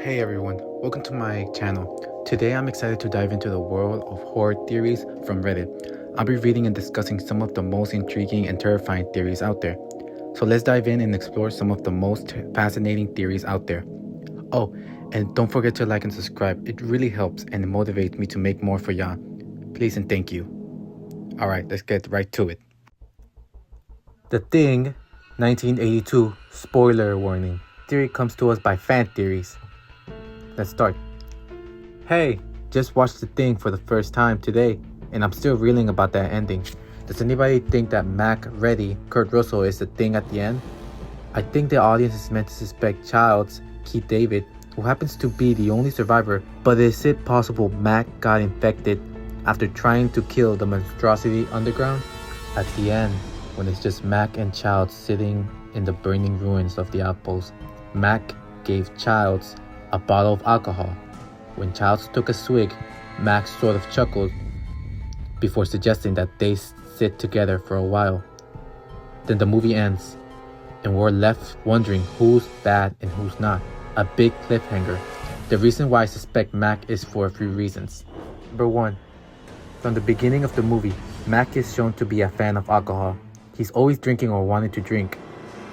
Hey everyone, welcome to my channel. Today I'm excited to dive into the world of horror theories from Reddit. I'll be reading and discussing some of the most intriguing and terrifying theories out there. So let's dive in and explore some of the most fascinating theories out there. Oh, and don't forget to like and subscribe. It really helps and it motivates me to make more for y'all. Please and thank you. Alright, let's get right to it. The Thing, 1982, spoiler warning. Theory comes to us by fan theories. Let's start. Hey, just watched The Thing for the first time today, and I'm still reeling about that ending. Does anybody think that Freddy, Kurt Russell is the Thing at the end? I think the audience is meant to suspect Childs, Keith David, who happens to be the only survivor, but is it possible Mac got infected after trying to kill the monstrosity underground? At the end, when it's just Mac and Childs sitting in the burning ruins of the outpost, Mac gave Childs a bottle of alcohol. When Childs took a swig, Max sort of chuckled before suggesting that they sit together for a while. Then the movie ends, and we're left wondering who's bad and who's not. A big cliffhanger. The reason why I suspect Mac is for a few reasons. Number one, from the beginning of the movie, Mac is shown to be a fan of alcohol. He's always drinking or wanting to drink,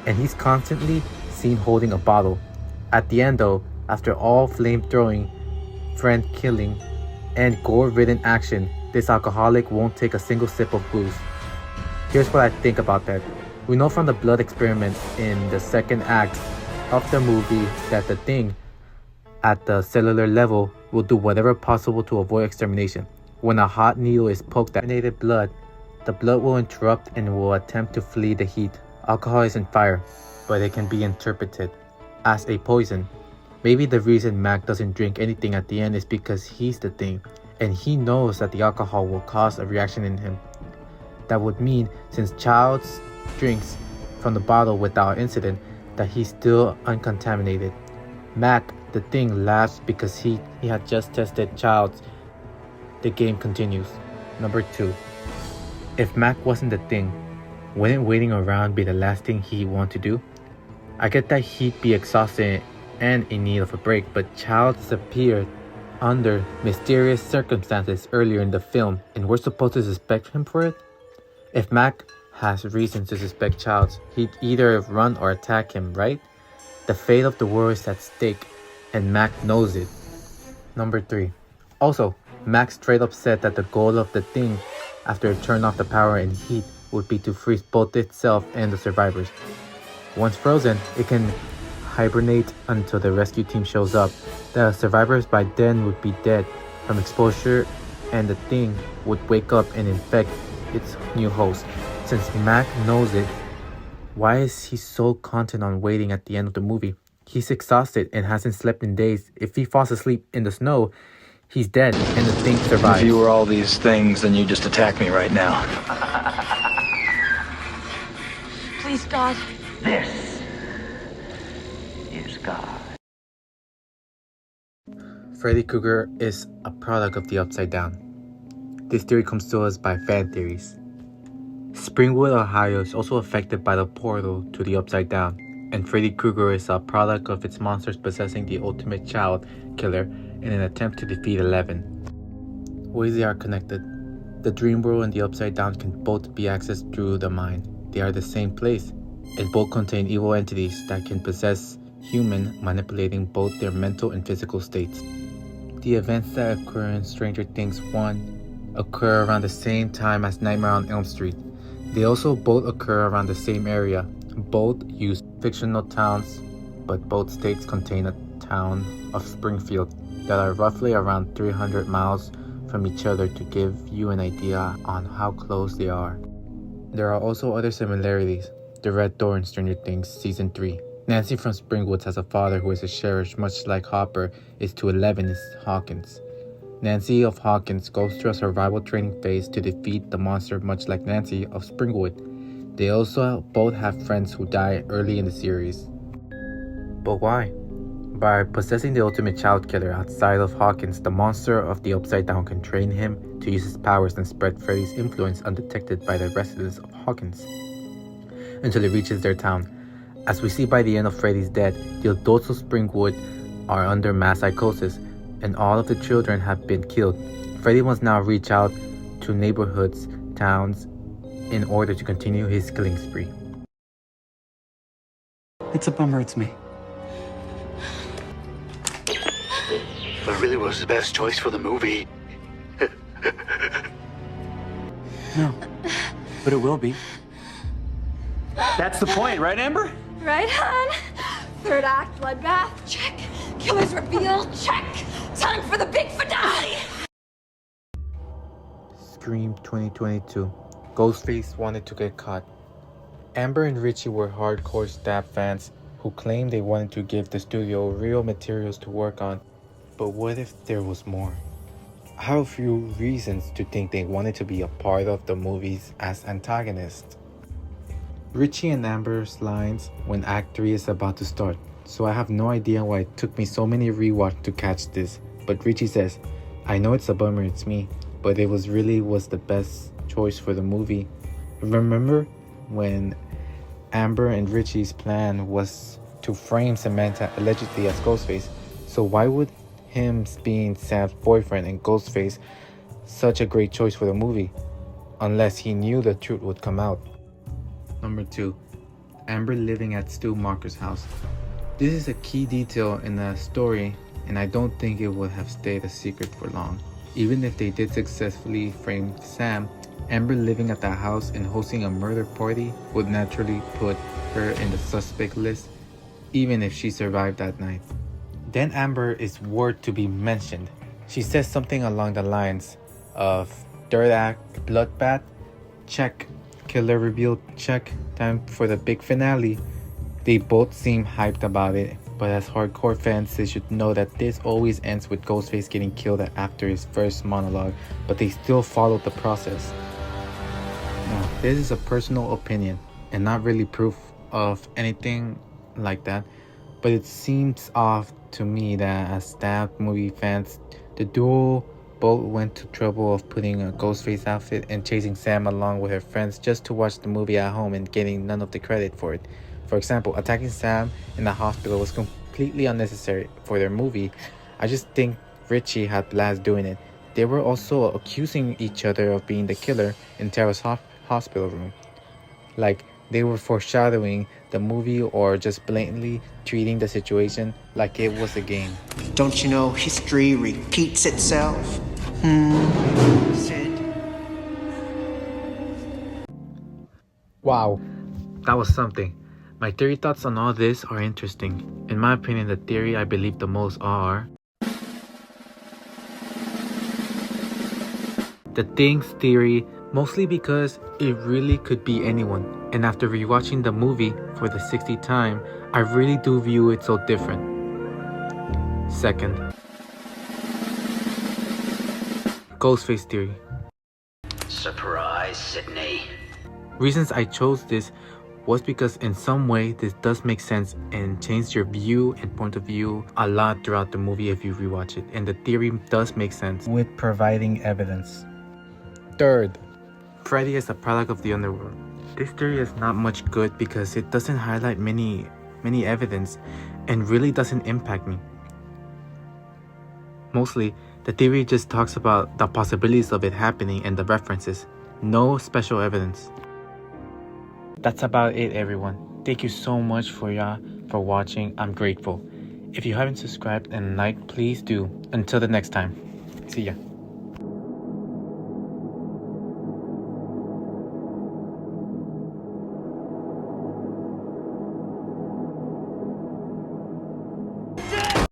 and he's constantly seen holding a bottle. At the end though, after all flame-throwing, friend-killing, and gore-ridden action, this alcoholic won't take a single sip of booze. Here's what I think about that. We know from the blood experiment in the second act of the movie that the Thing, at the cellular level, will do whatever possible to avoid extermination. When a hot needle is poked at contaminated blood, the blood will interrupt and will attempt to flee the heat. Alcohol isn't fire, but it can be interpreted as a poison. Maybe the reason Mac doesn't drink anything at the end is because he's the Thing, and he knows that the alcohol will cause a reaction in him. That would mean, since Childs drinks from the bottle without incident, that he's still uncontaminated. Mac, the Thing, laughs because he had just tested Childs. The game continues. Number 2. If Mac wasn't the Thing, wouldn't waiting around be the last thing he'd want to do? I get that he'd be exhausted and in need of a break, but Childs appeared under mysterious circumstances earlier in the film, and we're supposed to suspect him for it? If Mac has reason to suspect Childs, he'd either run or attack him, right? The fate of the world is at stake, and Mac knows it. Number 3. Also, Mac straight up said that the goal of the Thing, after it turned off the power and heat, would be to freeze both itself and the survivors. Once frozen, it can hibernate until the rescue team shows up. The survivors by then would be dead from exposure, and the Thing would wake up and infect its new host. Since Mac knows it, why is he so content on waiting at the end of the movie? He's exhausted and hasn't slept in days. If he falls asleep in the snow, he's dead and the Thing survives. If you were all these things, then you just attack me right now. Please, God. This is God. Freddy Krueger is a product of the Upside Down. This theory comes to us by fan theories. Springwood, Ohio is also affected by the portal to the Upside Down, and Freddy Krueger is a product of its monsters possessing the ultimate child killer in an attempt to defeat 11. Ways they are connected. The dream world and the Upside Down can both be accessed through the mind. They are the same place, and both contain evil entities that can possess humans, manipulating both their mental and physical states. The events that occur in Stranger Things 1 occur around the same time as Nightmare on Elm Street. They also both occur around the same area. Both use fictional towns, but both states contain a town of Springfield that are roughly around 300 miles from each other to give you an idea on how close they are. There are also other similarities. The Red Door in Stranger Things Season 3. Nancy from Springwoods has a father who is a sheriff, much like Hopper is to 11 is Hawkins. Nancy of Hawkins goes through a survival training phase to defeat the monster, much like Nancy of Springwood. They also both have friends who die early in the series. But why? By possessing the ultimate child killer outside of Hawkins, the monster of the Upside Down can train him to use his powers and spread Freddy's influence undetected by the residents of Hawkins until it reaches their town. As we see by the end of Freddy's Dead, the adults of Springwood are under mass psychosis, and all of the children have been killed. Freddy must now reach out to neighborhoods, towns, in order to continue his killing spree. It's a bummer it's me. But really was the best choice for the movie. No, but it will be. That's the point, right, Amber? Right, hon? Third act, bloodbath, check. Killer's reveal, check. Time for the big finale. Scream 2022. Ghostface wanted to get caught. Amber and Richie were hardcore Stab fans who claimed they wanted to give the studio real materials to work on. But what if there was more? I have a few reasons to think they wanted to be a part of the movies as antagonists. Richie and Amber's lines when Act 3 is about to start, so I have no idea why it took me so many rewatch to catch this. But Richie says, "I know it's a bummer it's me, but it was the best choice for the movie." Remember when Amber and Richie's plan was to frame Samantha allegedly as Ghostface? So why would him being Sam's boyfriend and Ghostface such a great choice for the movie? Unless he knew the truth would come out. Number 2. Amber living at Stu Marker's house. This is a key detail in the story, and I don't think it would have stayed a secret for long. Even if they did successfully frame Sam, Amber living at the house and hosting a murder party would naturally put her in the suspect list, even if she survived that night. Then Amber is worth to be mentioned. She says something along the lines of third act, bloodbath, check. Killer reveal, check. Time for the big finale. They both seem hyped about it, but as hardcore fans, they should know that this always ends with Ghostface getting killed after his first monologue, but they still followed the process. Now, this is a personal opinion and not really proof of anything like that, but it seems off to me that as Stab movie fans, the duo both went to trouble of putting a Ghostface outfit and chasing Sam along with her friends just to watch the movie at home and getting none of the credit for it. For example, attacking Sam in the hospital was completely unnecessary for their movie. I just think Richie had blast doing it. They were also accusing each other of being the killer in Tara's hospital room. Like they were foreshadowing the movie or just blatantly treating the situation like it was a game. Don't you know history repeats itself? Sid. Wow, that was something. My theory thoughts on all this are interesting. In my opinion, the theory I believe the most are the Things theory, mostly because it really could be anyone. And after rewatching the movie for the 60th time, I really do view it so different. Second, Ghostface theory. Surprise, Sydney. Reasons I chose this was because in some way this does make sense and change your view and point of view a lot throughout the movie if you rewatch it, and the theory does make sense with providing evidence. Third, Freddy is a product of the underworld. This theory is not much good because it doesn't highlight many evidence and really doesn't impact me. Mostly, the theory just talks about the possibilities of it happening and the references. No special evidence. That's about it, everyone. Thank you so much for watching. I'm grateful. If you haven't subscribed and liked, please do. Until the next time. See ya.